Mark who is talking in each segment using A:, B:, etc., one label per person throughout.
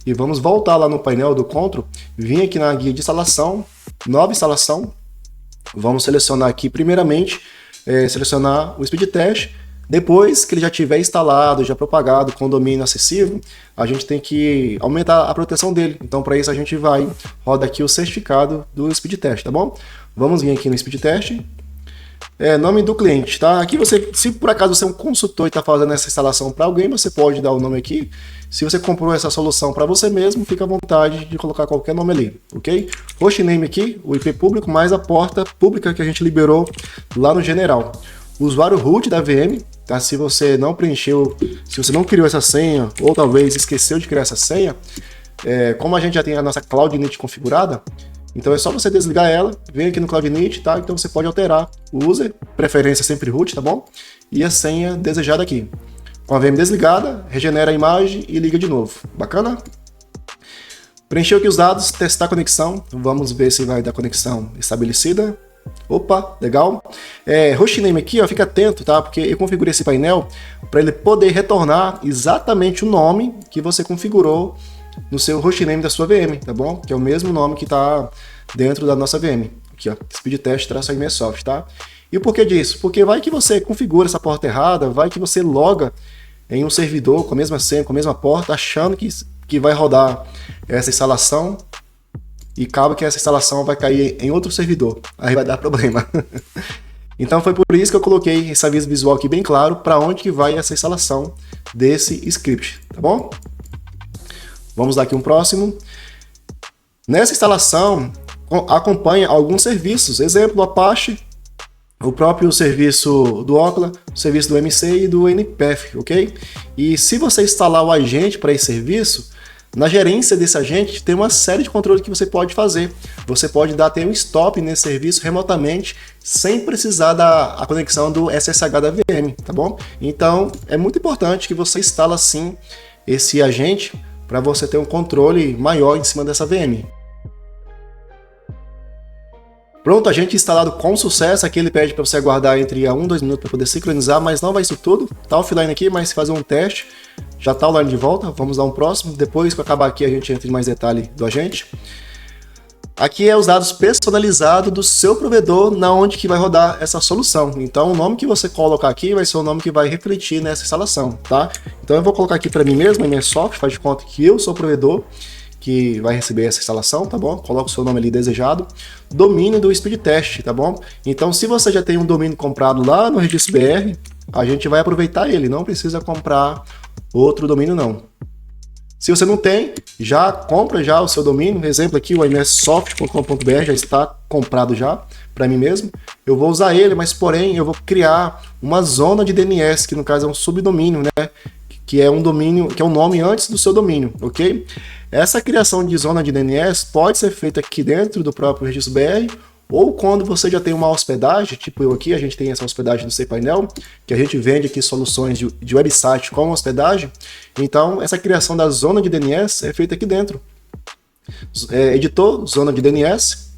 A: e vamos voltar lá no painel do Control, vir aqui na guia de instalação, nova instalação, vamos selecionar aqui primeiramente, selecionar o Speed Test. Depois que ele já tiver instalado, já propagado com domínio acessível, a gente tem que aumentar a proteção dele. Então, para isso, a gente roda aqui o certificado do Speed Test, tá bom? Vamos vir aqui no Speed Test. Nome do cliente, tá? Aqui se por acaso você é um consultor e está fazendo essa instalação para alguém, você pode dar o nome aqui. Se você comprou essa solução para você mesmo, fica à vontade de colocar qualquer nome ali, ok? Hostname aqui, o IP público, mais a porta pública que a gente liberou lá no geral. O usuário root da VM, tá? Se você não preencheu, se você não criou essa senha, ou talvez esqueceu de criar essa senha, como a gente já tem a nossa CloudNet configurada, então é só você desligar ela, vem aqui no CloudNet, tá? Então você pode alterar o user, preferência sempre root, tá bom? E a senha desejada aqui. Com a VM desligada, regenera a imagem e liga de novo. Bacana? Preencheu aqui os dados, testar a conexão, vamos ver se vai dar conexão estabelecida. Opa, legal. Hostname aqui, ó, fica atento, tá? Porque eu configurei esse painel para ele poder retornar exatamente o nome que você configurou no seu hostname da sua VM, tá bom? Que é o mesmo nome que está dentro da nossa VM. Aqui, ó, Speed Test-Microsoft, tá? E o porquê disso? Porque vai que você configura essa porta errada, vai que você loga em um servidor com a mesma senha, com a mesma porta, achando que vai rodar essa instalação, e acaba que essa instalação vai cair em outro servidor, aí vai dar problema. Então foi por isso que eu coloquei esse aviso visual aqui bem claro para onde que vai essa instalação desse script, tá bom? Vamos dar aqui um próximo. Nessa instalação acompanha alguns serviços, exemplo do Apache, o próprio serviço do Okla, o serviço do MC e do NPF, ok? E se você instalar o agente para esse serviço, na gerência desse agente tem uma série de controles que você pode fazer. Você pode dar até um stop nesse serviço remotamente, sem precisar da conexão do SSH da VM, tá bom? Então é muito importante que você instale sim esse agente para você ter um controle maior em cima dessa VM. Pronto, a gente instalado com sucesso. Aqui ele pede para você aguardar entre 1 e 2 minutos para poder sincronizar, mas não vai isso tudo. Tá offline aqui, mas se fazer um teste, já tá online de volta. Vamos dar um próximo. Depois que eu acabar aqui, a gente entra em mais detalhe do agente. Aqui é os dados personalizados do seu provedor, na onde que vai rodar essa solução. Então o nome que você colocar aqui vai ser o nome que vai refletir nessa instalação, tá? Então eu vou colocar aqui para mim mesmo, Microsoft, faz de conta que eu sou o provedor que vai receber essa instalação, tá bom? Coloca o seu nome ali desejado. Domínio do Speed Test, tá bom? Então, se você já tem um domínio comprado lá no Registro BR, a gente vai aproveitar ele, não precisa comprar outro domínio, não. Se você não tem, já compra já o seu domínio. Exemplo aqui, o mssoft.com.br já está comprado já, para mim mesmo. Eu vou usar ele, mas porém eu vou criar uma zona de DNS, que no caso é um subdomínio, né? Que é um domínio, que é um nome antes do seu domínio, ok? Essa criação de zona de DNS pode ser feita aqui dentro do próprio Registro BR, ou quando você já tem uma hospedagem, tipo eu aqui, a gente tem essa hospedagem do cPainel, que a gente vende aqui soluções de website com hospedagem. Então, essa criação da zona de DNS é feita aqui dentro. Editor, zona de DNS.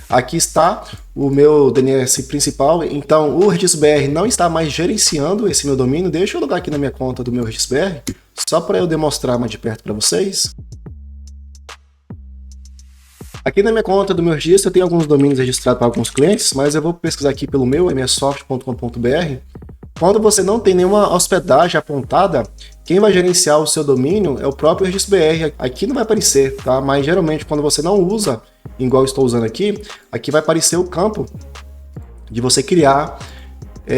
A: Aqui está o meu DNS principal, então o Registro BR não está mais gerenciando esse meu domínio. Deixa eu logar aqui na minha conta do meu Registro BR, só para eu demonstrar mais de perto para vocês. Aqui na minha conta do meu registro eu tenho alguns domínios registrados para alguns clientes, mas eu vou pesquisar aqui pelo meu, mssoft.com.br. Quando você não tem nenhuma hospedagem apontada, quem vai gerenciar o seu domínio é o próprio Registro BR. Aqui não vai aparecer, tá? Mas geralmente quando você não usa, igual eu estou usando aqui, aqui vai aparecer o campo de você criar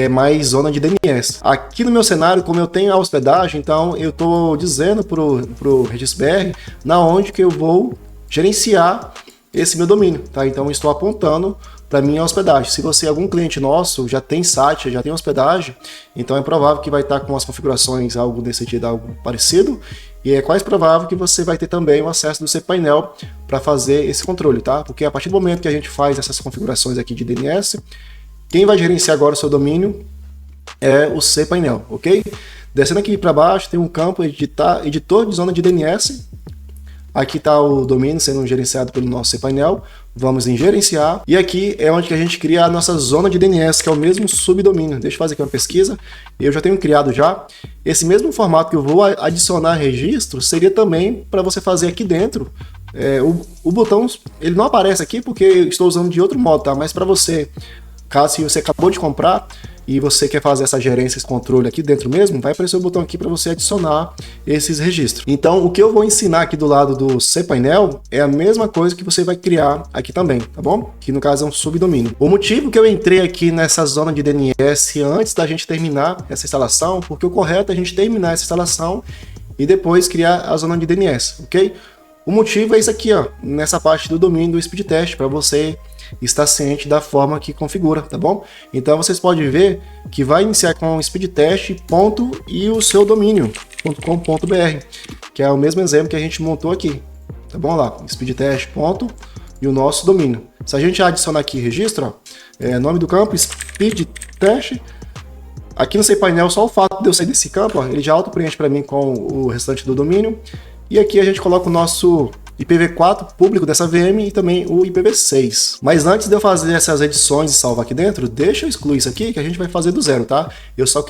A: mais zona de DNS. Aqui no meu cenário, como eu tenho a hospedagem, então eu estou dizendo para o Registro BR na onde que eu vou gerenciar esse meu domínio, tá? Então eu estou apontando para minha hospedagem. Se você, algum cliente nosso, já tem site, já tem hospedagem, então é provável que vai estar com as configurações, algo desse sentido, algo parecido, e é quase provável que você vai ter também o acesso do cPainel para fazer esse controle, tá? Porque a partir do momento que a gente faz essas configurações aqui de DNS, quem vai gerenciar agora o seu domínio é o cPainel, ok? Descendo aqui para baixo, tem um campo editor de zona de DNS. Aqui está o domínio sendo gerenciado pelo nosso cPainel. vamos em gerenciar, e aqui é onde que a gente cria a nossa zona de DNS, que é o mesmo subdomínio. Deixa eu fazer aqui uma pesquisa, eu já tenho criado já. Esse mesmo formato que eu vou adicionar registro, seria também para você fazer aqui dentro. O botão, ele não aparece aqui porque eu estou usando de outro modo, tá? Mas para você, caso você acabou de comprar e você quer fazer essa gerência, esse controle aqui dentro mesmo, vai aparecer o botão aqui para você adicionar esses registros. Então, o que eu vou ensinar aqui do lado do cPainel é a mesma coisa que você vai criar aqui também, tá bom? Que no caso é um subdomínio. O motivo que eu entrei aqui nessa zona de DNS antes da gente terminar essa instalação, porque o correto é a gente terminar essa instalação e depois criar a zona de DNS, ok? O motivo é isso aqui, ó, nessa parte do domínio do speed test, para você estar ciente da forma que configura, tá bom? Então vocês podem ver que vai iniciar com speedtest ponto e o seu domínio.com.br, que é o mesmo exemplo que a gente montou aqui, tá bom? Lá, speedtest ponto e o nosso domínio. Se a gente adicionar aqui registro, ó, nome do campo, speedtest. Aqui no cPainel, só o fato de eu sair desse campo, ó, ele já auto-preenche para mim com o restante do domínio. E aqui a gente coloca o nosso IPv4 público dessa VM e também o IPv6. Mas antes de eu fazer essas edições e salvar aqui dentro, deixa eu excluir isso aqui que a gente vai fazer do zero, tá? Eu só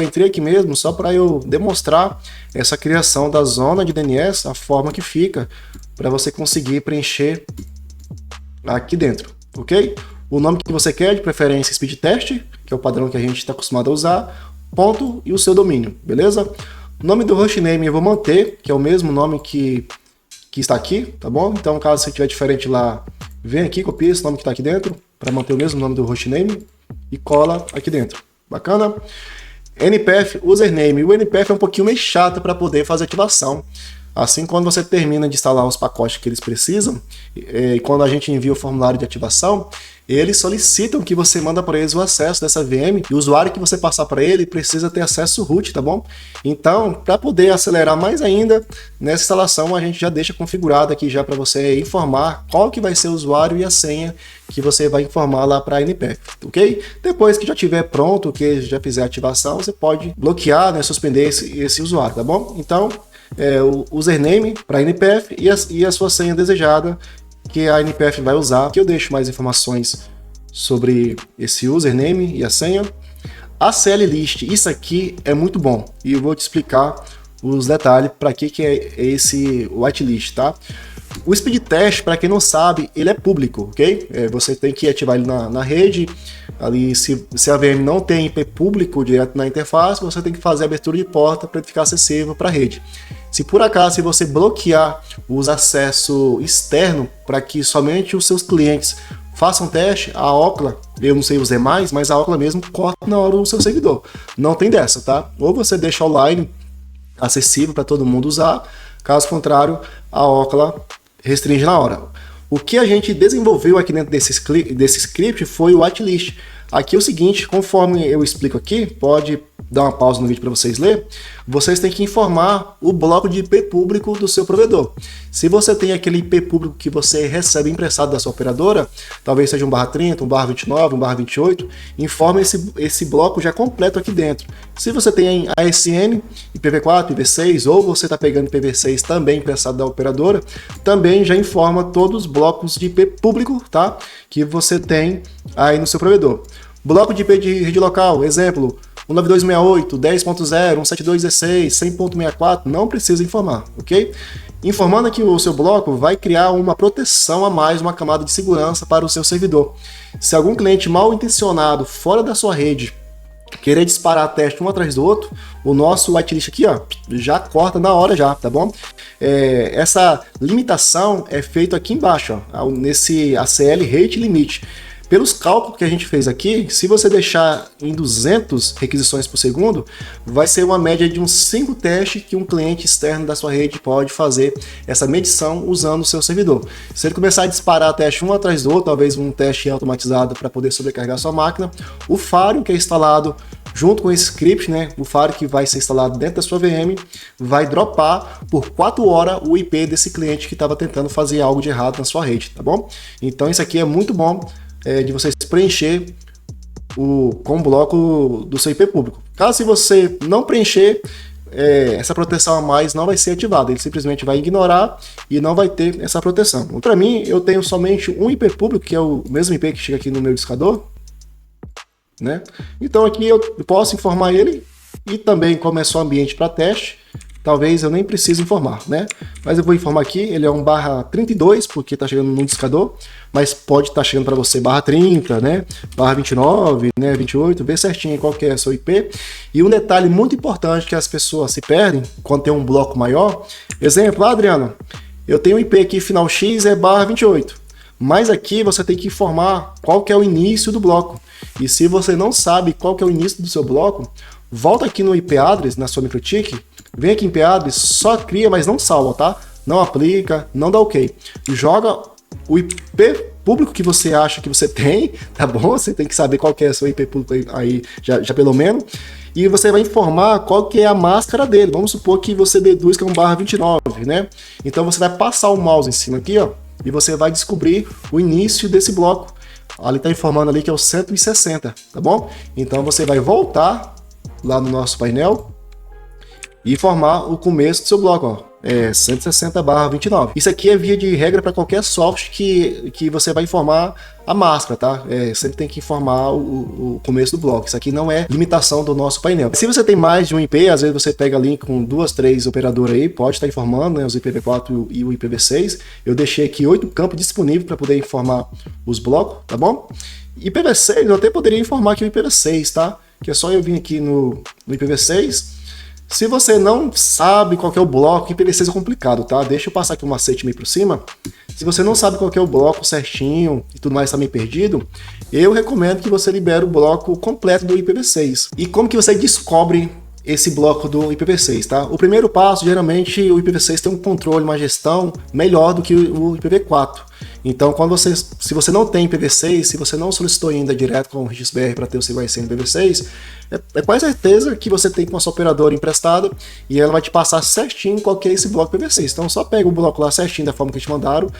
A: entrei aqui mesmo só para eu demonstrar essa criação da zona de DNS, a forma que fica, para você conseguir preencher aqui dentro, ok? O nome que você quer, de preferência speedtest, que é o padrão que a gente está acostumado a usar, ponto e o seu domínio, beleza? O nome do hostname eu vou manter, que é o mesmo nome que está aqui, tá bom? Então, caso você tiver diferente lá, vem aqui, copia esse nome que está aqui dentro, para manter o mesmo nome do hostname, e cola aqui dentro. Bacana? NPF username. O NPF é um pouquinho meio chato para poder fazer ativação. Assim, quando você termina de instalar os pacotes que eles precisam, e quando a gente envia o formulário de ativação, eles solicitam que você manda para eles o acesso dessa VM, e o usuário que você passar para ele precisa ter acesso root, tá bom? Então, para poder acelerar mais ainda, nessa instalação a gente já deixa configurado aqui já para você informar qual que vai ser o usuário e a senha que você vai informar lá para a NPF, ok? Depois que já estiver pronto, que já fizer a ativação, você pode bloquear, né, suspender esse usuário, tá bom? Então, o username para a NPF e a sua senha desejada que a NPF vai usar. Aqui eu deixo mais informações sobre esse username e a senha. A CL list, isso aqui é muito bom e eu vou te explicar os detalhes para que é esse whitelist, tá? O speed test, para quem não sabe, ele é público, ok? Você tem que ativar ele na rede. Ali, se a VM não tem IP público direto na interface, você tem que fazer a abertura de porta para ele ficar acessível para a rede. Se por acaso se você bloquear os acessos externos para que somente os seus clientes façam teste, a Okla, eu não sei os demais, mas a Okla mesmo corta na hora o seu servidor. Não tem dessa, tá? Ou você deixa online acessível para todo mundo usar, caso contrário, a Okla restringe na hora. O que a gente desenvolveu aqui dentro desse script foi o whitelist. Aqui é o seguinte, conforme eu explico aqui, pode dar uma pausa no vídeo para vocês lerem, vocês têm que informar o bloco de IP público do seu provedor. Se você tem aquele IP público que você recebe emprestado da sua operadora, talvez seja um /30, um /29, um /28, informe esse bloco já completo aqui dentro. Se você tem ASN, IPv4, IPv6, ou você está pegando IPv6 também emprestado da operadora, também já informa todos os blocos de IP público, tá? Que você tem aí no seu provedor. Bloco de IP de rede local, exemplo, 192.68, 10.0, 172.16, 100.64, não precisa informar, ok? Informando que o seu bloco vai criar uma proteção a mais, uma camada de segurança para o seu servidor. Se algum cliente mal intencionado fora da sua rede querer disparar teste um atrás do outro, o nosso whitelist aqui, ó, já corta na hora já, tá bom? Essa limitação é feita aqui embaixo, ó, nesse ACL Rate Limit. Pelos cálculos que a gente fez aqui, se você deixar em 200 requisições por segundo, vai ser uma média de uns 5 testes que um cliente externo da sua rede pode fazer essa medição usando o seu servidor. Se ele começar a disparar teste um atrás do outro, talvez um teste automatizado para poder sobrecarregar sua máquina, o Faro que é instalado junto com esse script, né, o Faro que vai ser instalado dentro da sua VM, vai dropar por 4 horas o IP desse cliente que estava tentando fazer algo de errado na sua rede, tá bom? Então isso aqui é muito bom de vocês preencher com o bloco do seu IP público. Caso se você não preencher, essa proteção a mais não vai ser ativada, ele simplesmente vai ignorar e não vai ter essa proteção. Para mim, eu tenho somente um IP público, que é o mesmo IP que chega aqui no meu discador, né? Então aqui eu posso informar ele, e também como é só ambiente para teste, talvez eu nem precise informar, né? Mas eu vou informar aqui, ele é um /32, porque está chegando no discador, mas pode estar chegando para você /30, né? /29, né? 28, vê certinho qual que é a sua IP. E um detalhe muito importante que as pessoas se perdem quando tem um bloco maior, exemplo, Adriano, eu tenho um IP aqui, final X é /28, mas aqui você tem que informar qual que é o início do bloco. E se você não sabe qual que é o início do seu bloco, volta aqui no IP address, na sua MikroTik, vem aqui em IP address, só cria, mas não salva, tá? Não aplica, não dá ok. Joga o IP público que você acha que você tem, tá bom? Você tem que saber qual que é o seu IP público aí, já pelo menos. E você vai informar qual que é a máscara dele. Vamos supor que você deduz que é um /29, né? Então você vai passar o mouse em cima aqui, ó, e você vai descobrir o início desse bloco. Ali tá informando ali que é o 160, tá bom? Então você vai voltar lá no nosso painel e informar o começo do seu bloco, ó. 160/29. Isso aqui é via de regra para qualquer software que você vai informar a máscara, tá? Sempre tem que informar o começo do bloco. Isso aqui não é limitação do nosso painel. Se você tem mais de um IP, às vezes você pega link com 2, 3 operadoras aí, pode estar informando, né, os IPv4 e o IPv6. Eu deixei aqui 8 campos disponíveis para poder informar os blocos, tá bom? IPv6, eu até poderia informar aqui o IPv6, tá? Que é só eu vir aqui no IPv6. Se você não sabe qual que é o bloco, IPv6 é complicado, tá? Deixa eu passar aqui um macete meio por cima. Se você não sabe qual que é o bloco certinho e tudo mais está meio perdido, eu recomendo que você libere o bloco completo do IPv6. E como que você descobre esse bloco do IPv6, tá? O primeiro passo, geralmente, o IPv6 tem um controle, uma gestão melhor do que o IPv4. Então, se você não tem IPv6, se você não solicitou ainda direto com o registro BR para ter o seu ICN IPv6, é quase certeza que você tem com a sua operadora emprestada e ela vai te passar certinho qual que é esse bloco IPv6. Então, só pega o bloco lá certinho da forma que te mandaram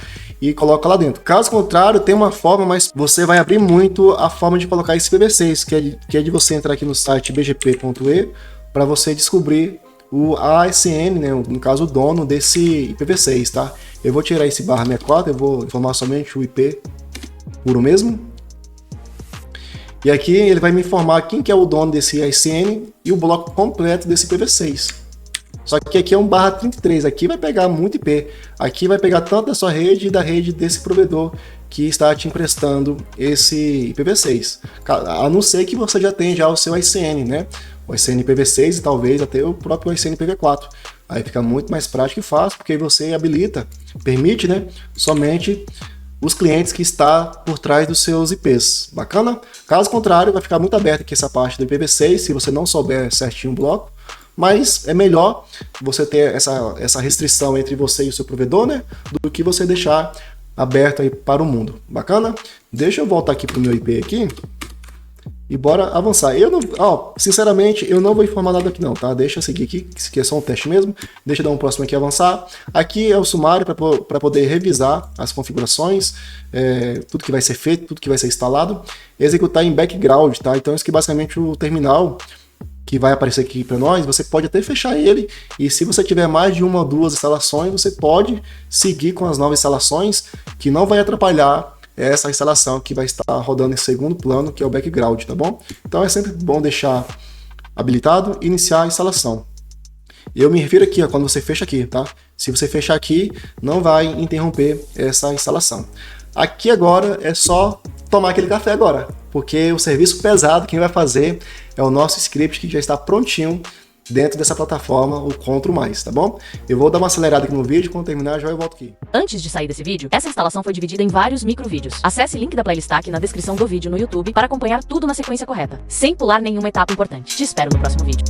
A: e coloca lá dentro. Caso contrário, tem uma forma, mas você vai abrir muito a forma de colocar esse IPv6, que é de você entrar aqui no site bgp.e para você descobrir o ASN, né, no caso o dono desse IPv6, tá? Eu vou tirar esse /64, eu vou informar somente o IP puro mesmo. E aqui ele vai me informar quem que é o dono desse ASN e o bloco completo desse IPv6. Só que aqui é um /33, aqui vai pegar muito IP. Aqui vai pegar tanto da sua rede e da rede desse provedor que está te emprestando esse IPv6. A não ser que você já tenha já o seu ICN, né? O ICN IPv6 e talvez até o próprio ICN IPv4. Aí fica muito mais prático e fácil, porque você habilita, permite, né, somente os clientes que está por trás dos seus IPs. Bacana? Caso contrário, vai ficar muito aberto aqui essa parte do IPv6, se você não souber certinho o bloco, mas é melhor você ter essa restrição entre você e o seu provedor, né, do que você deixar aberto aí para o mundo. Bacana? Deixa eu voltar aqui para o meu IP aqui. E bora avançar. Eu não, sinceramente, eu não vou informar nada aqui não, tá? Deixa eu seguir aqui, que é só um teste mesmo. Deixa eu dar um próximo aqui e avançar. Aqui é o sumário para poder revisar as configurações, tudo que vai ser feito, tudo que vai ser instalado. Executar em background, tá? Então isso aqui é basicamente o terminal que vai aparecer aqui para nós. Você pode até fechar ele, e se você tiver mais de uma ou duas instalações, você pode seguir com as novas instalações, que não vai atrapalhar essa instalação que vai estar rodando em segundo plano, que é o background, tá bom? Então é sempre bom deixar habilitado e iniciar a instalação. Eu me refiro aqui, ó, quando você fecha aqui, tá? Se você fechar aqui, não vai interromper essa instalação. Aqui agora é só tomar aquele café agora, porque o serviço pesado quem vai fazer é o nosso script que já está prontinho dentro dessa plataforma, o Control+, tá bom? Eu vou dar uma acelerada aqui no vídeo, quando terminar já eu volto aqui.
B: Antes de sair desse vídeo, essa instalação foi dividida em vários microvídeos. Acesse o link da playlist aqui na descrição do vídeo no YouTube para acompanhar tudo na sequência correta, sem pular nenhuma etapa importante. Te espero no próximo vídeo.